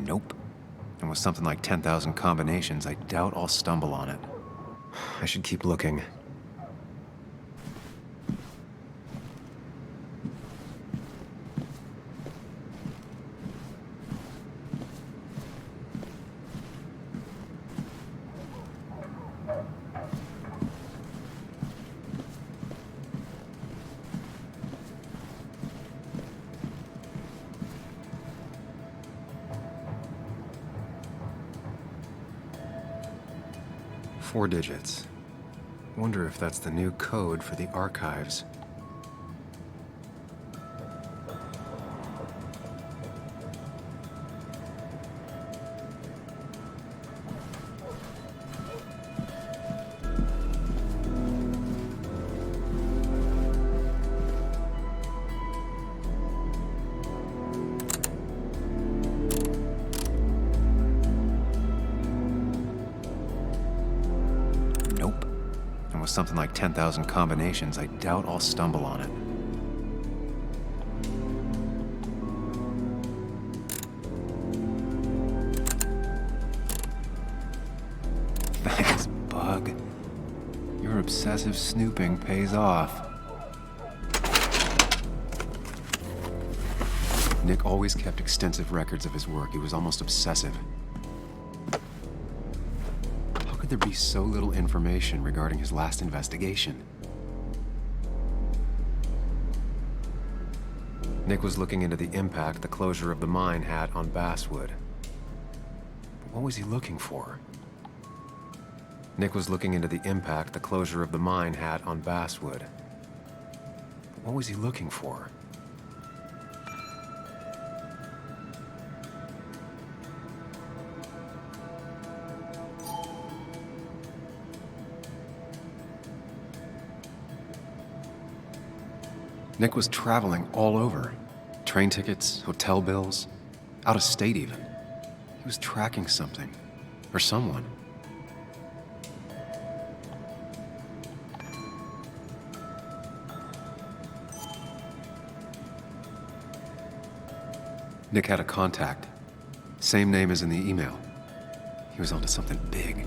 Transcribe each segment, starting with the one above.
Nope. And with something like 10,000 combinations, I doubt I'll stumble on it. I should keep looking. Four digits. Wonder if that's the new code for the archives. With something like 10,000 combinations, I doubt I'll stumble on it. Thanks, Bug. Your obsessive snooping pays off. Nick always kept extensive records of his work. He was almost obsessive. How could there be so little information regarding his last investigation? Nick was looking into the impact the closure of the mine had on Baswood. But what was he looking for? Nick was looking into the impact the closure of the mine had on Baswood. But what was he looking for? Nick was traveling all over. Train tickets, hotel bills, out of state even. He was tracking something, or someone. Nick had a contact. Same name as in the email. He was onto something big.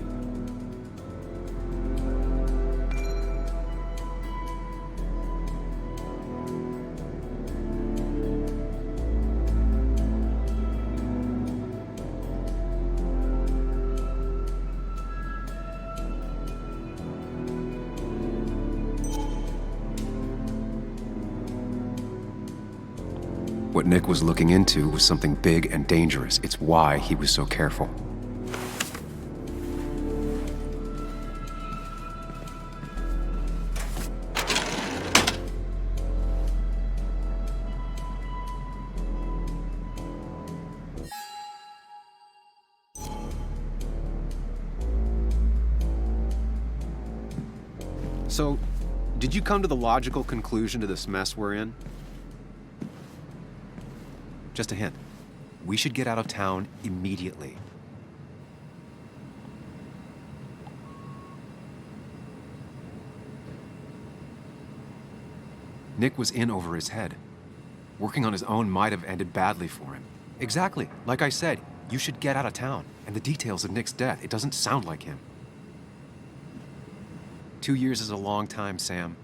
What Nick was looking into was something big and dangerous. It's why he was so careful. So, did you come to the logical conclusion to this mess we're in? Just a hint. We should get out of town immediately. Nick was in over his head. Working on his own might have ended badly for him. Exactly. Like I said, you should get out of town. And the details of Nick's death, it doesn't sound like him. 2 years is a long time, Sam.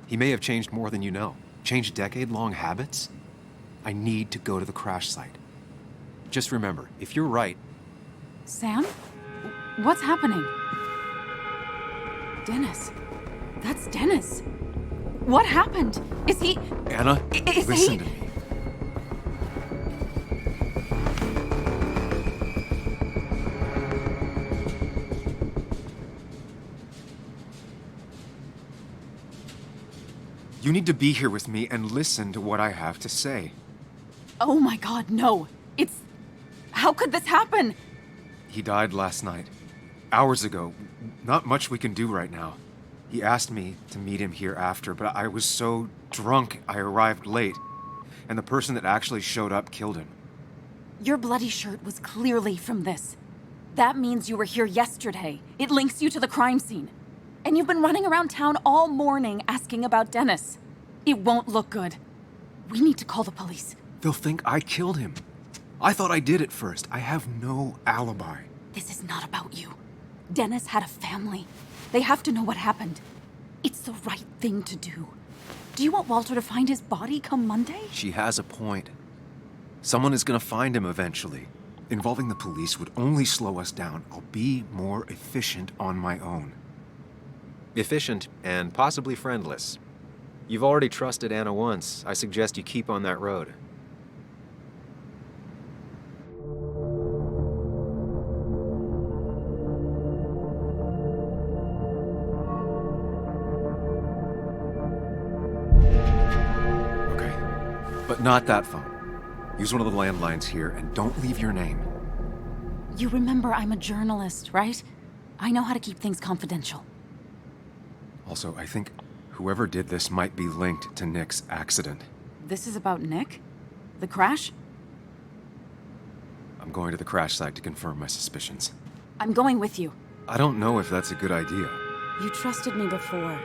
He may have changed more than you know. Changed decade-long habits? I need to go to the crash site. Just remember, if you're right... Sam? What's happening? Dennis. That's Dennis. What happened? Is he... Anna, listen to me. You need to be here with me and listen to what I have to say. Oh my God, no. It's... How could this happen? He died last night. Hours ago. Not much we can do right now. He asked me to meet him here after, but I was so drunk I arrived late. And the person that actually showed up killed him. Your bloody shirt was clearly from this. That means you were here yesterday. It links you to the crime scene. And you've been running around town all morning asking about Dennis. It won't look good. We need to call the police. They'll think I killed him. I thought I did at first. I have no alibi. This is not about you. Dennis had a family. They have to know what happened. It's the right thing to do. Do you want Walter to find his body come Monday? She has a point. Someone is gonna find him eventually. Involving the police would only slow us down. I'll be more efficient on my own. Efficient and possibly friendless. You've already trusted Anna once. I suggest you keep on that road. Okay. But not that phone. Use one of the landlines here and don't leave your name. You remember I'm a journalist, right? I know how to keep things confidential. Also, I think whoever did this might be linked to Nick's accident. This is about Nick? The crash? I'm going to the crash site to confirm my suspicions. I'm going with you. I don't know if that's a good idea. You trusted me before.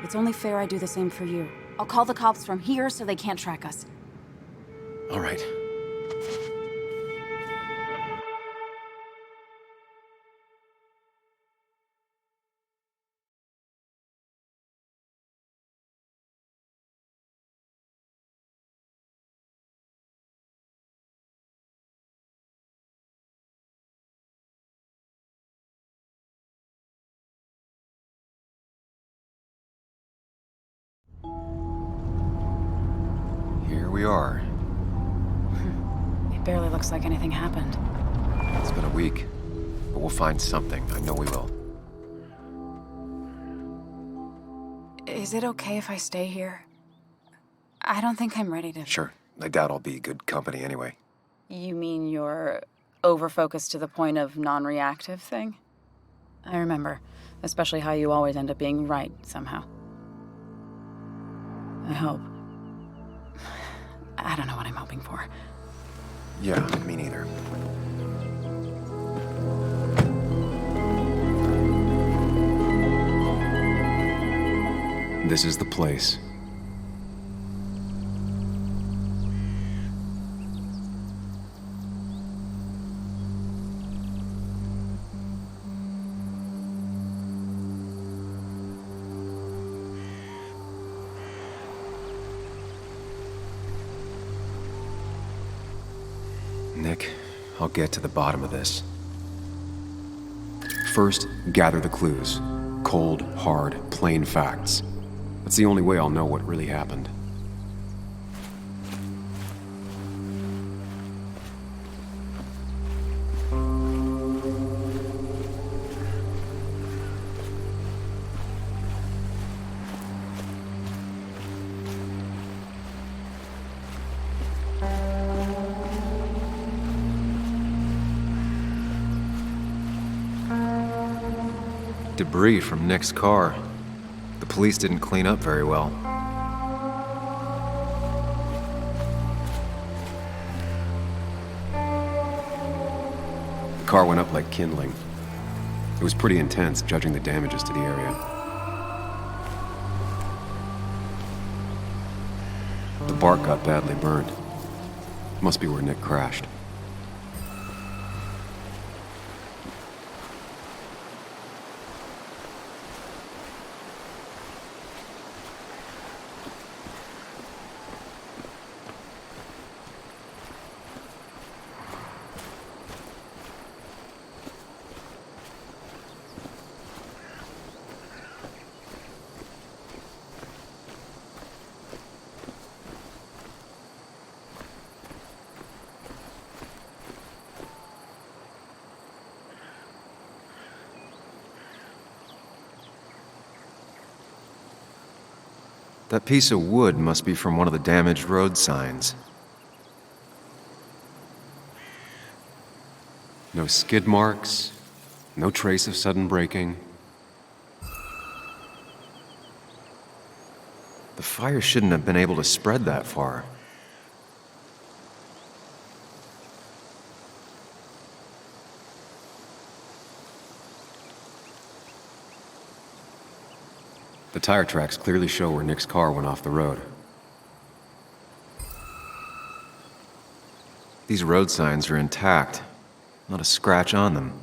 It's only fair I do the same for you. I'll call the cops from here so they can't track us. All right. Here we are. It barely looks like anything happened. It's been a week, but we'll find something. I know we will. Is it okay if I stay here? I don't think I'm ready to... Sure. I doubt I'll be good company anyway. You mean you're over-focused to the point of non-reactive thing? I remember, especially how you always end up being right, somehow. I hope. I don't know what I'm hoping for. Yeah, me neither. This is the place. Nick, I'll get to the bottom of this. First, gather the clues. Cold, hard, plain facts. That's the only way I'll know what really happened. Debris from Nick's car. The police didn't clean up very well. The car went up like kindling. It was pretty intense, judging the damages to the area. The bark got badly burned. Must be where Nick crashed. That piece of wood must be from one of the damaged road signs. No skid marks, no trace of sudden braking. The fire shouldn't have been able to spread that far. The tire tracks clearly show where Nick's car went off the road. These road signs are intact. Not a scratch on them.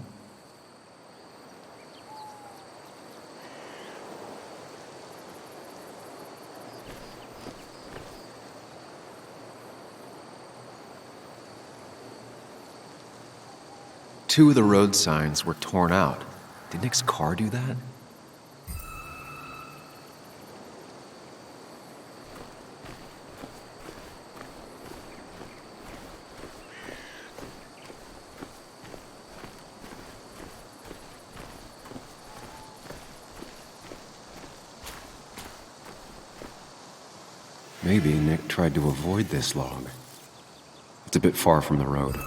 Two of the road signs were torn out. Did Nick's car do that? Maybe Nick tried to avoid this log. It's a bit far from the road.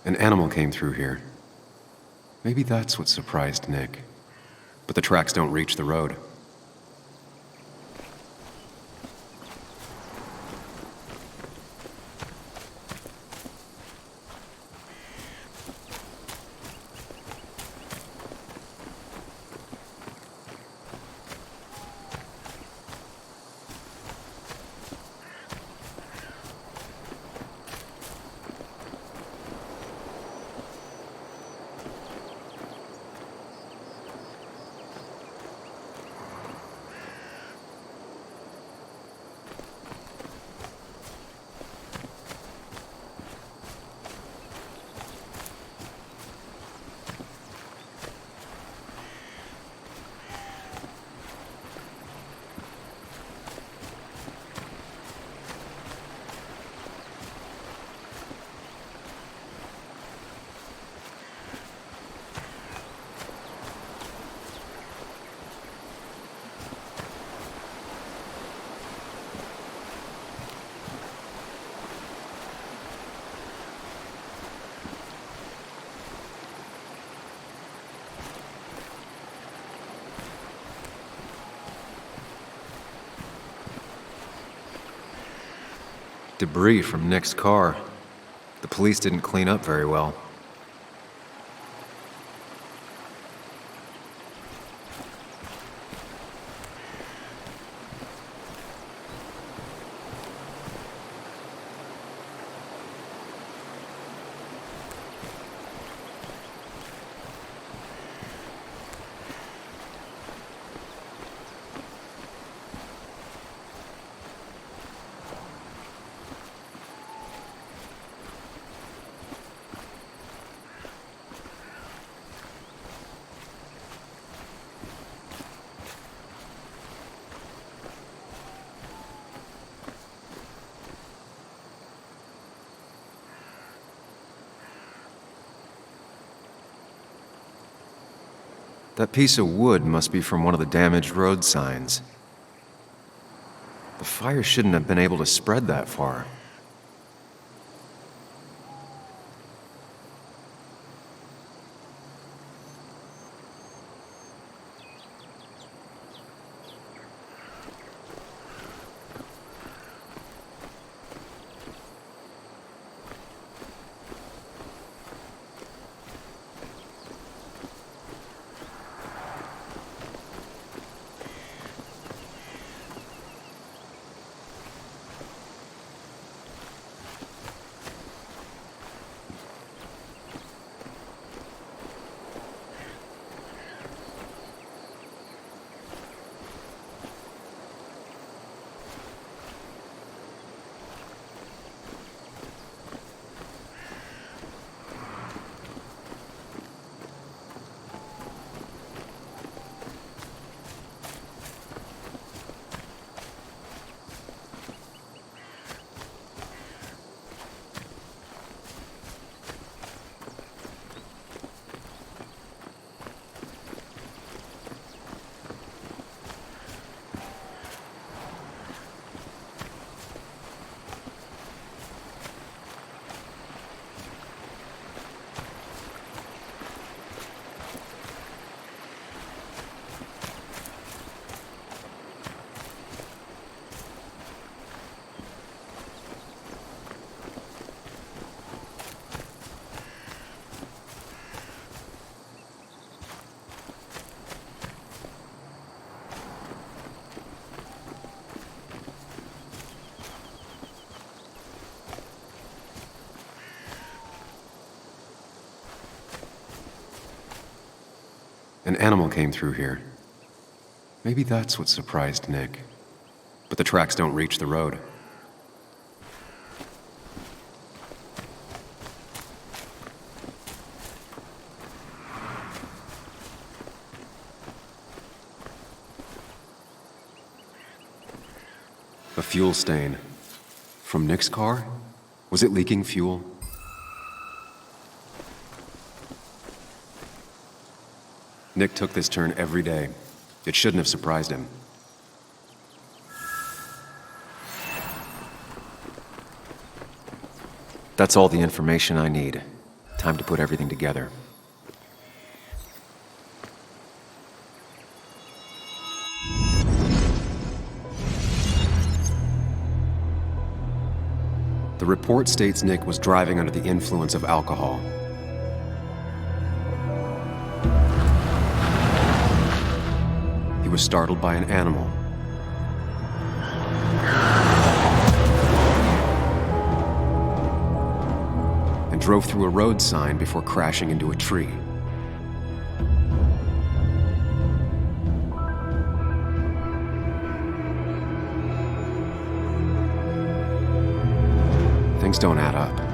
An animal came through here. Maybe that's what surprised Nick. But the tracks don't reach the road. Debris from Nick's car. The police didn't clean up very well. That piece of wood must be from one of the damaged road signs. The fire shouldn't have been able to spread that far. An animal came through here. Maybe that's what surprised Nick. But the tracks don't reach the road. A fuel stain. From Nick's car? Was it leaking fuel? Nick took this turn every day. It shouldn't have surprised him. That's all the information I need. Time to put everything together. The report states Nick was driving under the influence of alcohol. He was startled by an animal. And drove through a road sign before crashing into a tree. Things don't add up.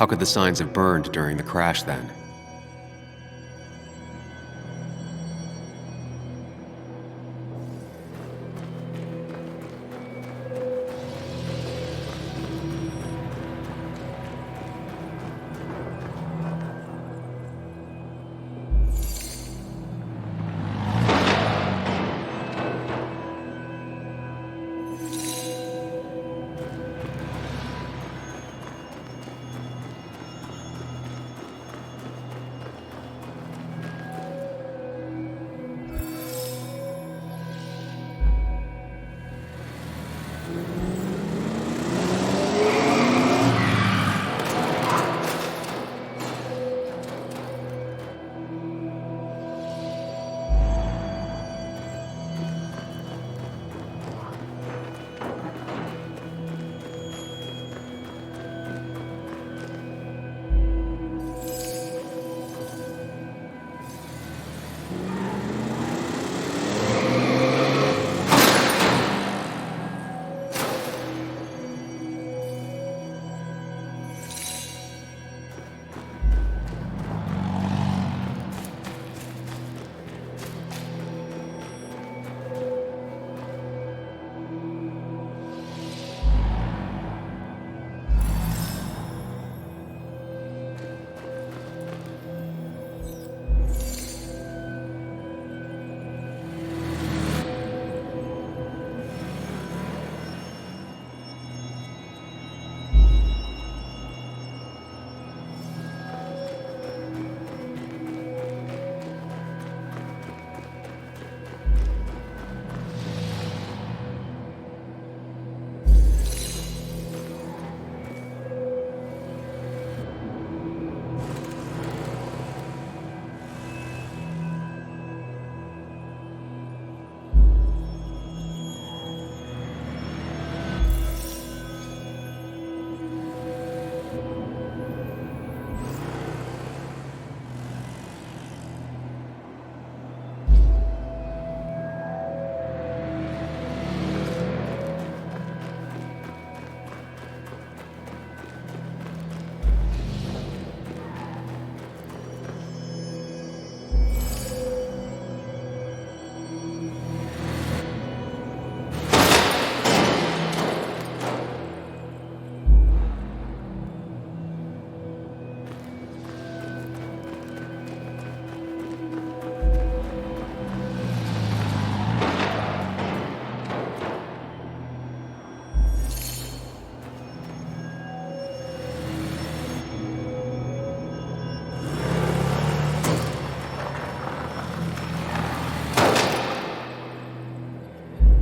How could the signs have burned during the crash then?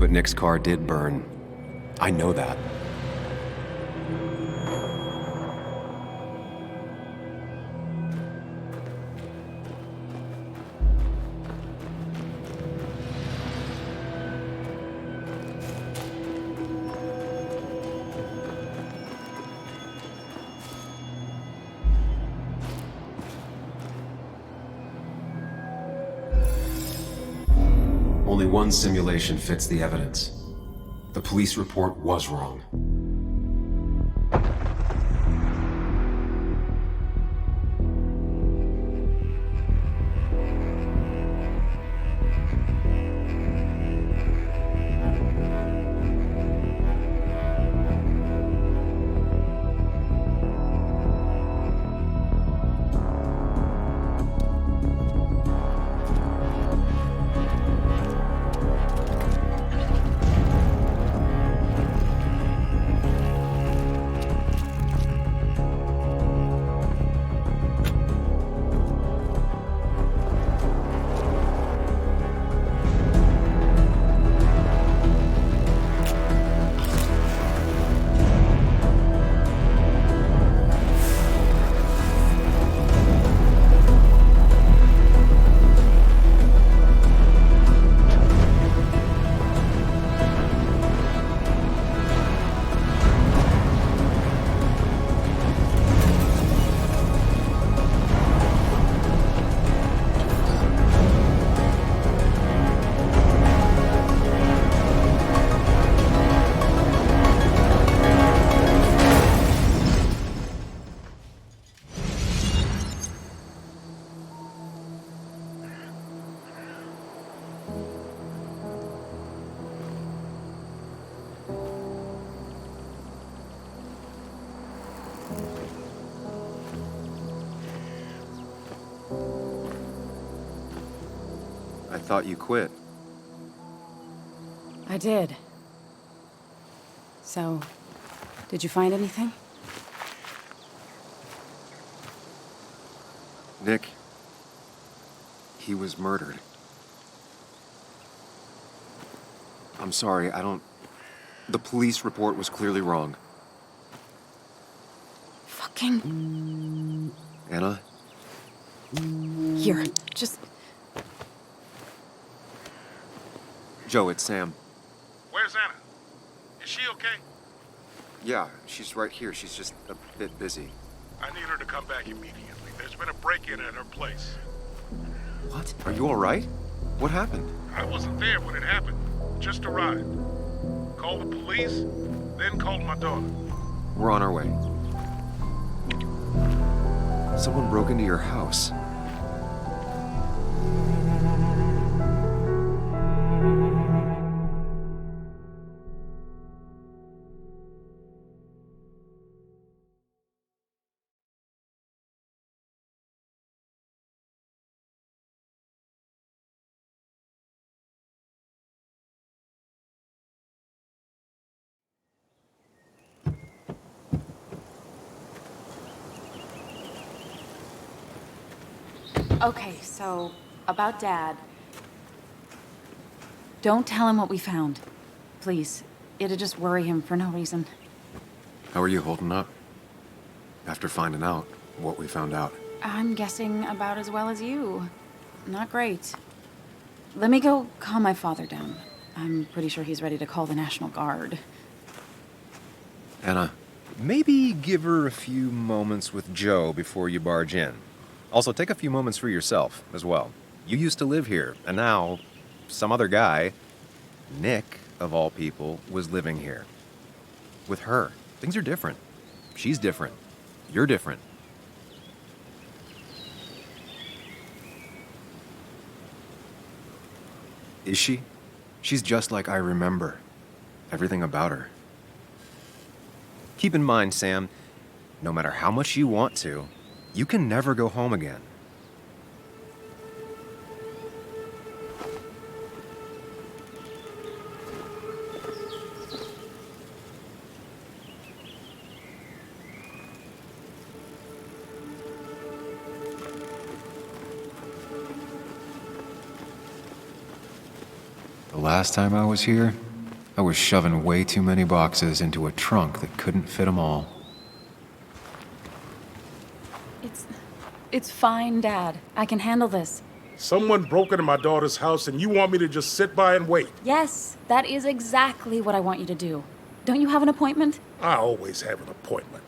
But Nick's car did burn. I know that. Only one simulation fits the evidence. The police report was wrong. I thought you quit. I did. So, did you find anything? Nick, he was murdered. I'm sorry, the police report was clearly wrong. Fucking... Anna? Here, just... Joe, it's Sam. Where's Anna? Is she okay? Yeah, she's right here. She's just a bit busy. I need her to come back immediately. There's been a break-in at her place. What? Are you all right? What happened? I wasn't there when it happened. Just arrived. Called the police, then called my daughter. We're on our way. Someone broke into your house. Okay, so, about Dad. Don't tell him what we found. Please. It'd just worry him for no reason. How are you holding up? After finding out what we found out. I'm guessing about as well as you. Not great. Let me go calm my father down. I'm pretty sure he's ready to call the National Guard. Anna, Maybe give her a few moments with Joe before you barge in. Also, take a few moments for yourself as well. You used to live here, and now some other guy, Nick, of all people, was living here. With her. Things are different. She's different. You're different. is she? She's just like I remember. Everything about her. Keep in mind, Sam, no matter how much you want to, you can never go home again. The last time I was here, I was shoving way too many boxes into a trunk that couldn't fit them all. It's fine, Dad. I can handle this. Someone broke into my daughter's house and you want me to just sit by and wait? Yes, that is exactly what I want you to do. Don't you have an appointment? I always have an appointment.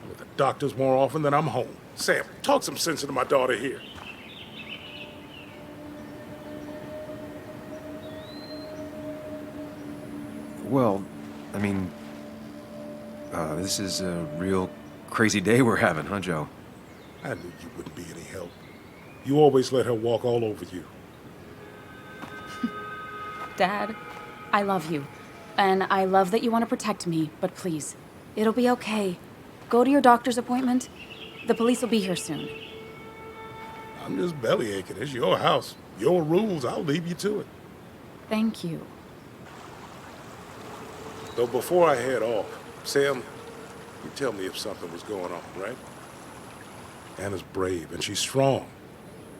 I'm at the doctor's more often than I'm home. Sam, talk some sense into my daughter here. Well, I mean, this is a real crazy day we're having, huh, Joe? I knew you wouldn't be any help. You always let her walk all over you. Dad, I love you. And I love that you want to protect me, but please, it'll be okay. Go to your doctor's appointment. The police will be here soon. I'm just belly aching. It's your house. Your rules. I'll leave you to it. Thank you. Though before I head off, Sam, you tell me if something was going on, right? Anna's brave and she's strong,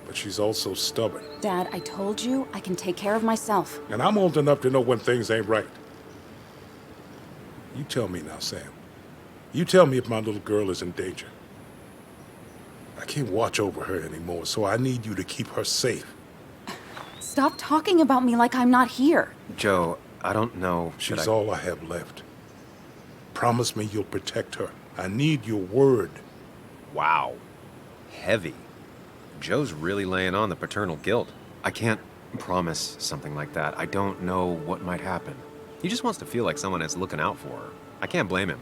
but she's also stubborn. Dad, I told you I can take care of myself. And I'm old enough to know when things ain't right. You tell me now, Sam. You tell me if my little girl is in danger. I can't watch over her anymore, so I need you to keep her safe. Stop talking about me like I'm not here. Joe, I don't know. She's all I have left. Promise me you'll protect her. I need your word. Wow. Heavy. Joe's really laying on the paternal guilt. I can't promise something like that. I don't know what might happen. He just wants to feel like someone is looking out for her. I can't blame him.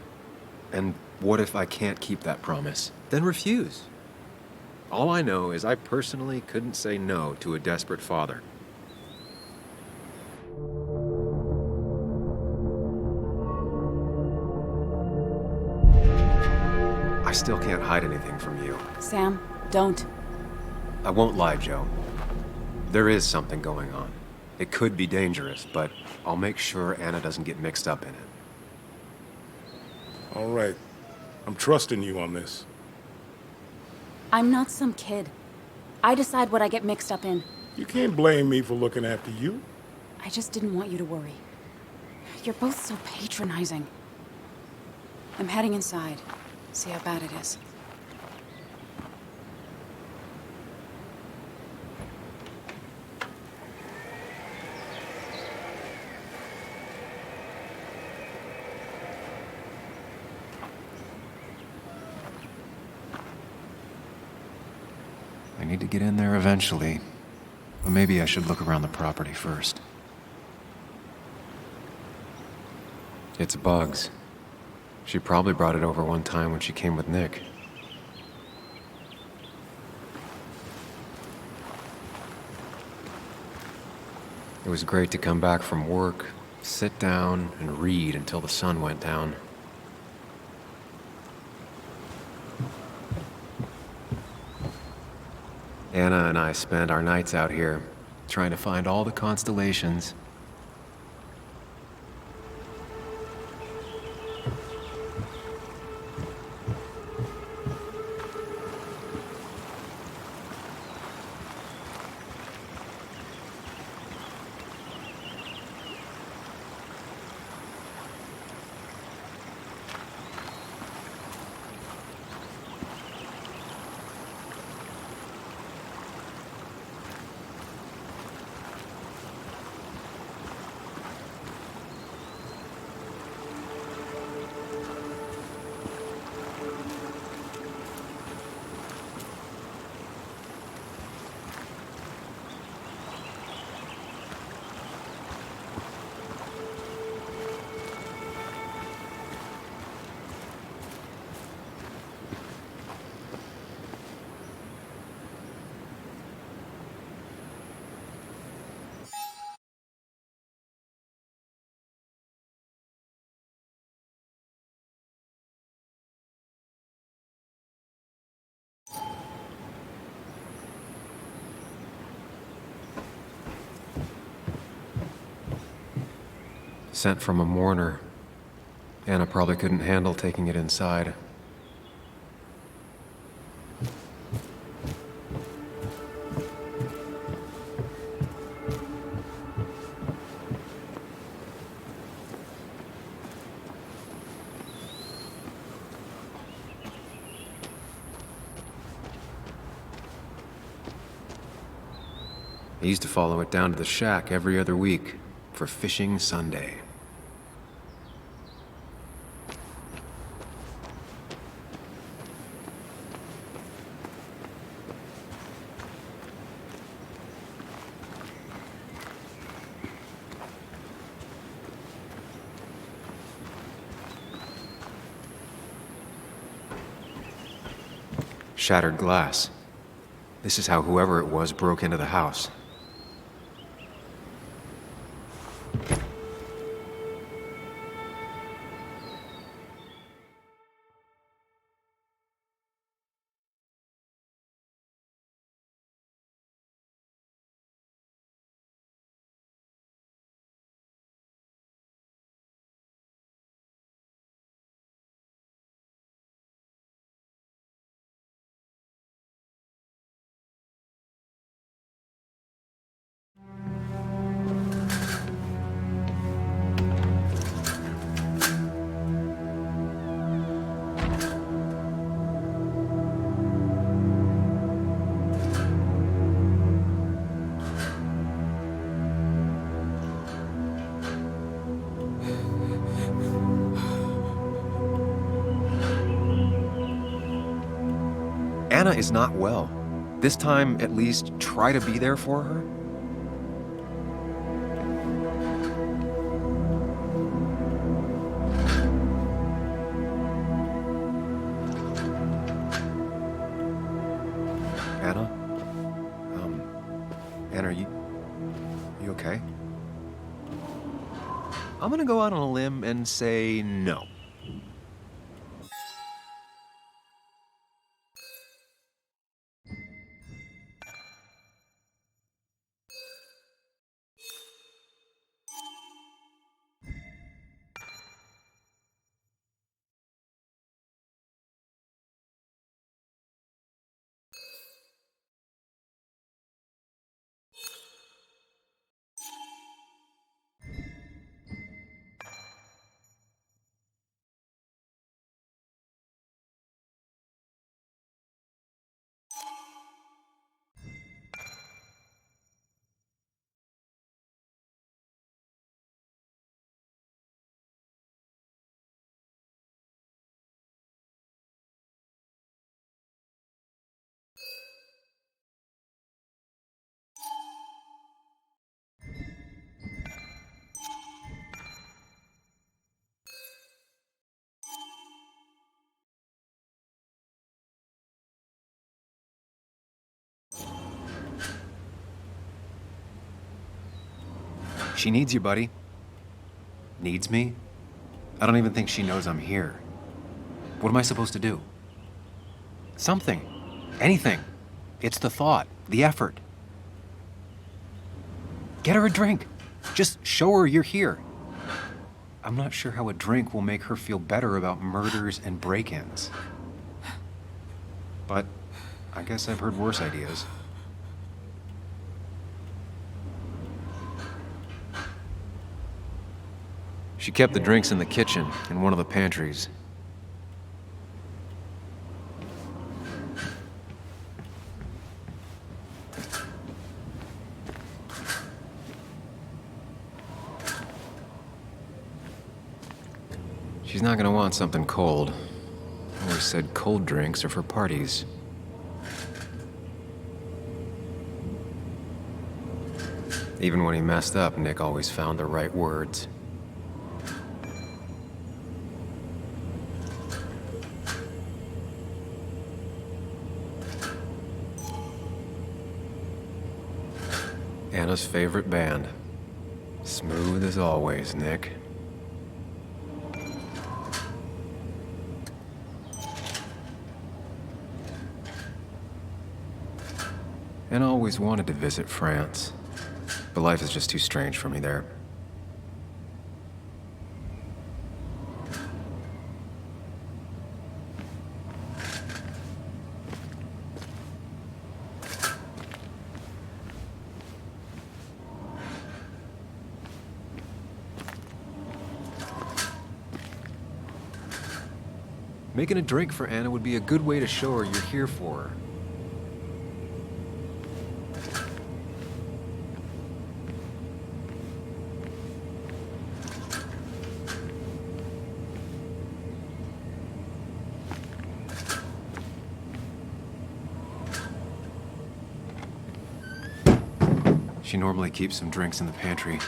And what if I can't keep that promise? Then refuse. All I know is I personally couldn't say no to a desperate father. I still can't hide anything from you. Sam, don't. I won't lie, Joe. There is something going on. It could be dangerous, but I'll make sure Anna doesn't get mixed up in it. All right. I'm trusting you on this. I'm not some kid. I decide what I get mixed up in. You can't blame me for looking after you. I just didn't want you to worry. You're both so patronizing. I'm heading inside. See how bad it is. I need to get in there eventually, but maybe I should look around the property first. It's Bugs. She probably brought it over one time when she came with Nick. It was great to come back from work, sit down, and read until the sun went down. Anna and I spend our nights out here, trying to find all the constellations. Sent from a mourner. Anna probably couldn't handle taking it inside. I used to follow it down to the shack every other week for fishing Sunday. Shattered glass. This is how whoever it was broke into the house. Anna is not well. This time, at least, try to be there for her. Anna? Anna, are you okay? I'm gonna go out on a limb and say no. She needs you, buddy. Needs me? I don't even think she knows I'm here. What am I supposed to do? Something. Anything. It's the thought, the effort. Get her a drink. Just show her you're here. I'm not sure how a drink will make her feel better about murders and break-ins. But I guess I've heard worse ideas. She kept the drinks in the kitchen, in one of the pantries. She's not gonna want something cold. Always said cold drinks are for parties. Even when he messed up, Nick always found the right words. Anna's favorite band. Smooth as always, Nick. Anna always wanted to visit France, but life is just too strange for me there. Making a drink for Anna would be a good way to show her you're here for her. She normally keeps some drinks in the pantry.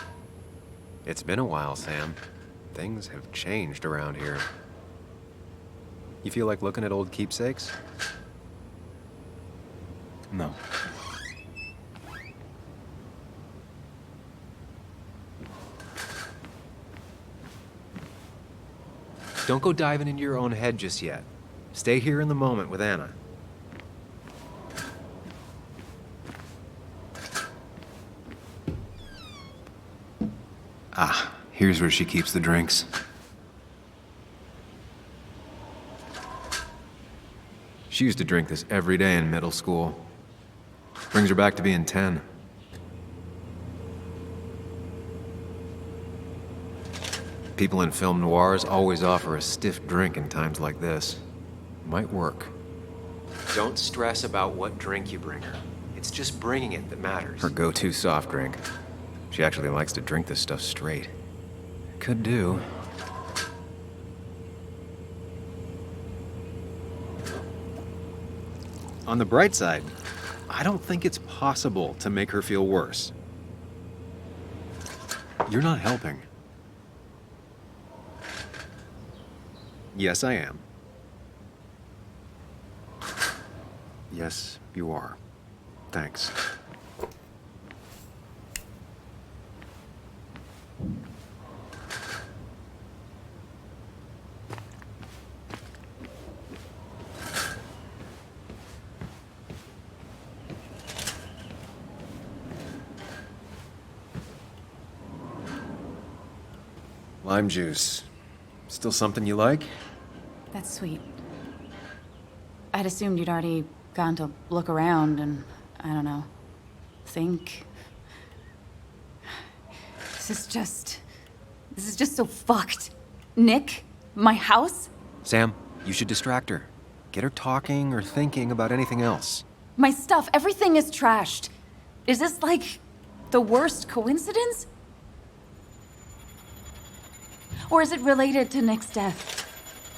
It's been a while, Sam. Things have changed around here. You feel like looking at old keepsakes? No. Don't go diving into your own head just yet. Stay here in the moment with Anna. Ah, here's where she keeps the drinks. She used to drink this every day in middle school. Brings her back to being 10. People in film noirs always offer a stiff drink in times like this. Might work. Don't stress about what drink you bring her. It's just bringing it that matters. Her go-to soft drink. She actually likes to drink this stuff straight. Could do. On the bright side, I don't think it's possible to make her feel worse. You're not helping. Yes, I am. Yes, you are. Thanks. Lime juice. Still something you like? That's sweet. I'd assumed you'd already gone to look around and, I don't know, think. This is just so fucked. Nick? My house? Sam, you should distract her. Get her talking or thinking about anything else. My stuff, everything is trashed. Is this like the worst coincidence? Or is it related to Nick's death?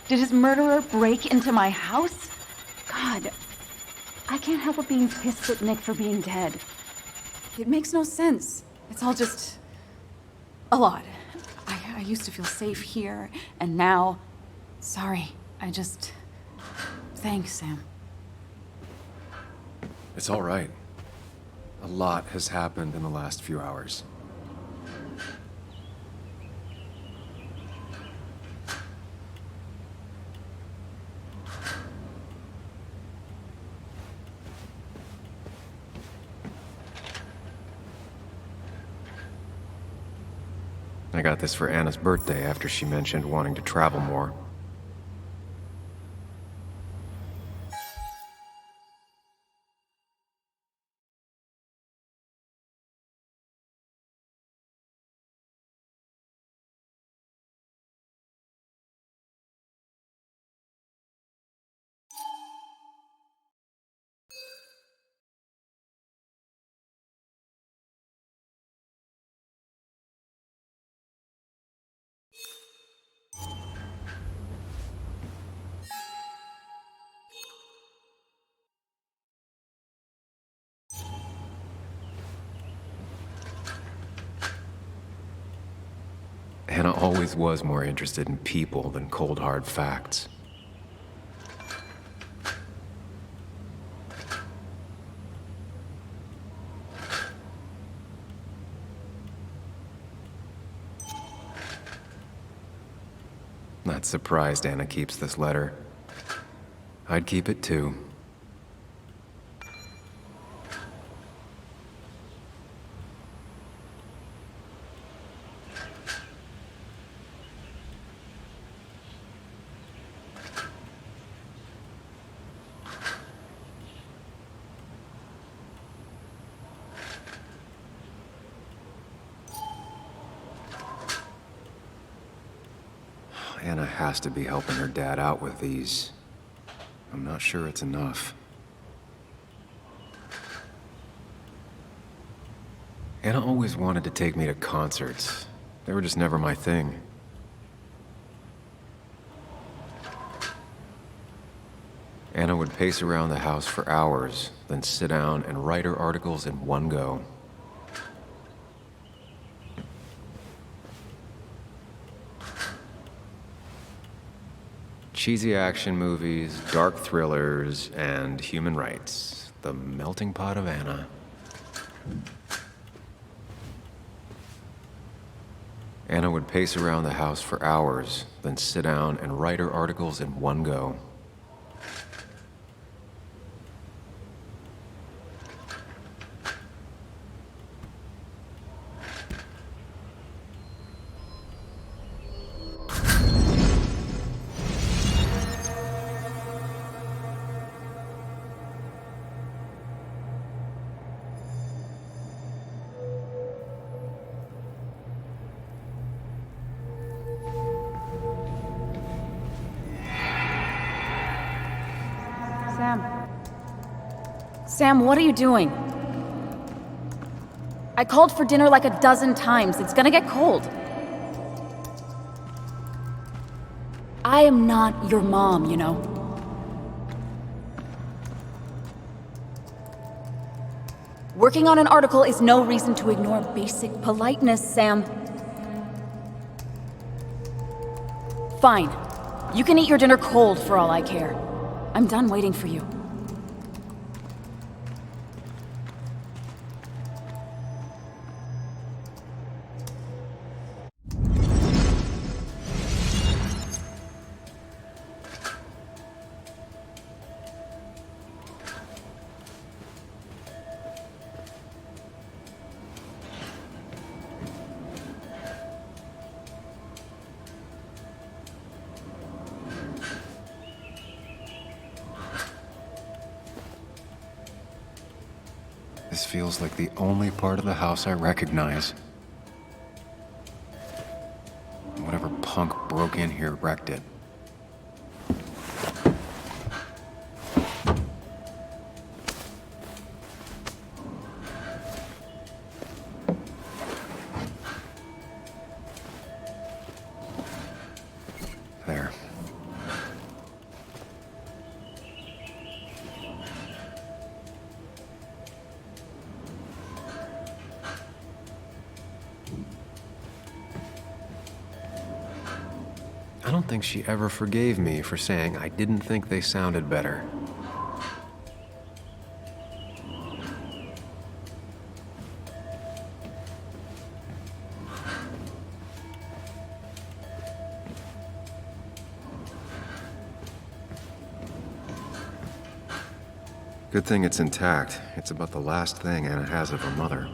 Did his murderer break into my house? God, I can't help but being pissed at Nick for being dead. It makes no sense. It's all just a lot. I used to feel safe here, and now, sorry, thanks, Sam. It's all right. A lot has happened in the last few hours. I got this for Anna's birthday after she mentioned wanting to travel more. Anna always was more interested in people than cold hard facts. Not surprised Anna keeps this letter. I'd keep it too. Anna has to be helping her dad out with these. I'm not sure it's enough. Anna always wanted to take me to concerts. They were just never my thing. Anna would pace around the house for hours, then sit down and write her articles in one go. Cheesy action movies, dark thrillers, and human rights. The melting pot of Anna. Anna would pace around the house for hours, then sit down and write her articles in one go. Sam, what are you doing? I called for dinner like a dozen times. It's gonna get cold. I am not your mom, you know. Working on an article is no reason to ignore basic politeness, Sam. Fine. You can eat your dinner cold for all I care. I'm done waiting for you. This feels like the only part of the house I recognize. Whatever punk broke in here wrecked it. There. I don't think she ever forgave me for saying I didn't think they sounded better. Good thing it's intact. It's about the last thing Anna has of her mother.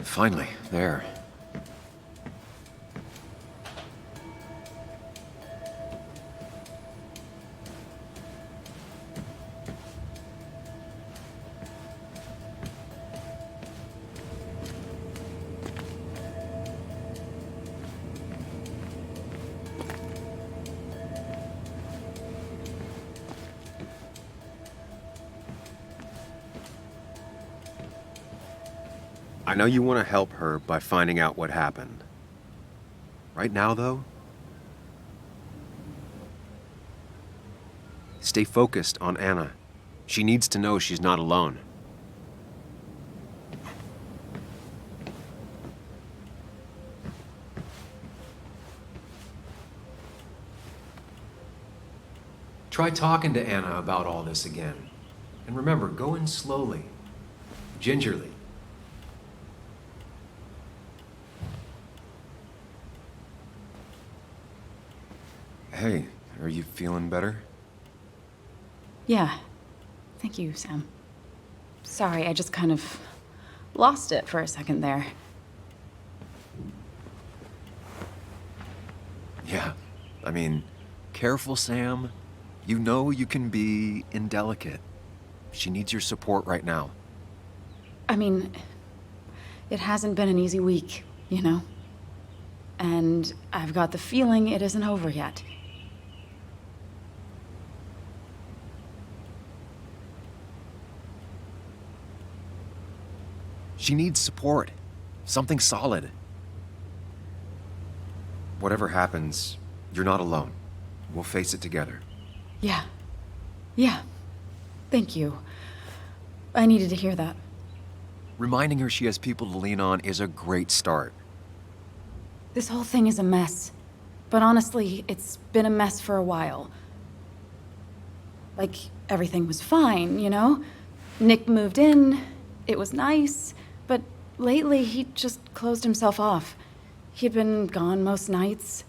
Finally, there. I know you want to help her by finding out what happened. Right now, though, stay focused on Anna. She needs to know she's not alone. Try talking to Anna about all this again. And remember, go in slowly, gingerly. Hey, are you feeling better? Yeah. Thank you, Sam. Sorry, I just kind of lost it for a second there. Yeah. I mean, careful, Sam. You know you can be indelicate. She needs your support right now. I mean, it hasn't been an easy week, you know? And I've got the feeling it isn't over yet. She needs support. Something solid. Whatever happens, you're not alone. We'll face it together. Yeah. Yeah. Thank you. I needed to hear that. Reminding her she has people to lean on is a great start. This whole thing is a mess. But honestly, it's been a mess for a while. Like, everything was fine, you know? Nick moved in, it was nice, but lately he just closed himself off. He'd been gone most nights.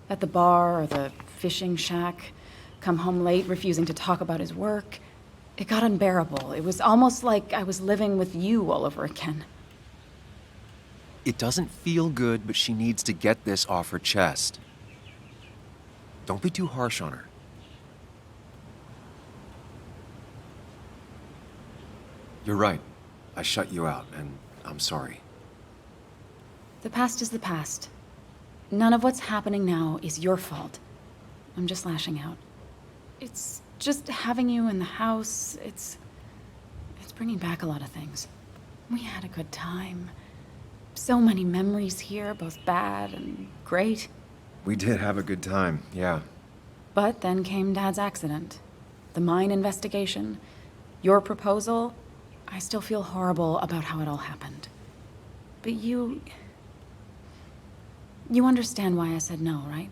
At the bar or the fishing shack, come home late, refusing to talk about his work. It got unbearable. It was almost like I was living with you all over again. It doesn't feel good, but she needs to get this off her chest. Don't be too harsh on her. You're right. I shut you out, and I'm sorry. The past is the past. None of what's happening now is your fault. I'm just lashing out. It's just having you in the house, it's bringing back a lot of things. We had a good time. So many memories here, both bad and great. We did have a good time, yeah. But then came Dad's accident. The mine investigation. Your proposal. I still feel horrible about how it all happened. But you understand why I said no, right?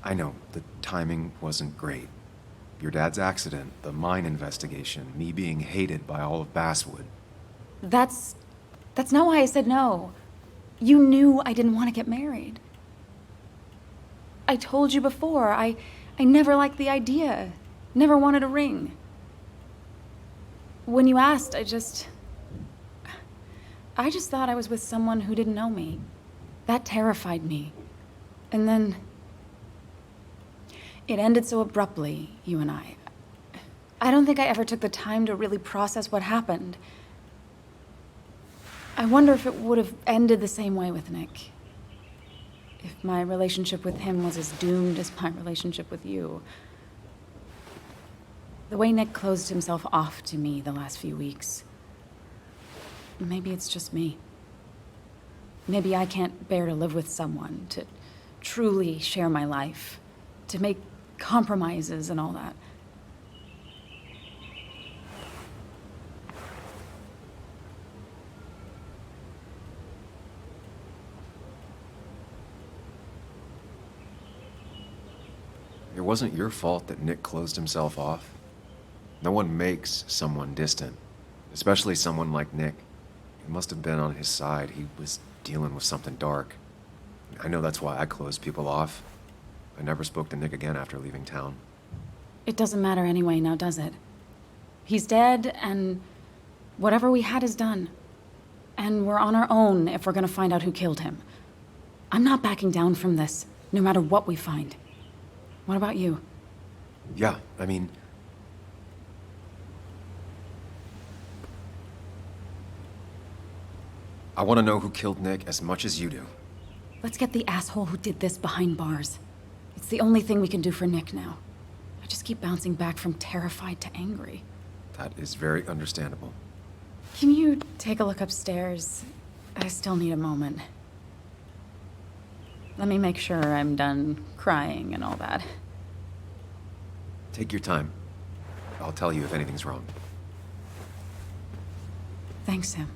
I know, the timing wasn't great. Your dad's accident, the mine investigation, me being hated by all of Basswood. That's not why I said no. You knew I didn't want to get married. I told you before, I never liked the idea. Never wanted a ring. When you asked, I just thought I was with someone who didn't know me. That terrified me. And then it ended so abruptly, you and I. I don't think I ever took the time to really process what happened. I wonder if it would have ended the same way with Nick. If my relationship with him was as doomed as my relationship with you. The way Nick closed himself off to me the last few weeks. Maybe it's just me. Maybe I can't bear to live with someone, to truly share my life, to make compromises and all that. It wasn't your fault that Nick closed himself off. No one makes someone distant, especially someone like Nick. It must have been on his side. He was dealing with something dark. I know that's why I closed people off. I never spoke to Nick again after leaving town. It doesn't matter anyway now, does it? He's dead, and whatever we had is done. And we're on our own if we're gonna find out who killed him. I'm not backing down from this, no matter what we find. What about you? Yeah, I mean... I want to know who killed Nick as much as you do. Let's get the asshole who did this behind bars. It's the only thing we can do for Nick now. I just keep bouncing back from terrified to angry. That is very understandable. Can you take a look upstairs? I still need a moment. Let me make sure I'm done crying and all that. Take your time. I'll tell you if anything's wrong. Thanks, Sam.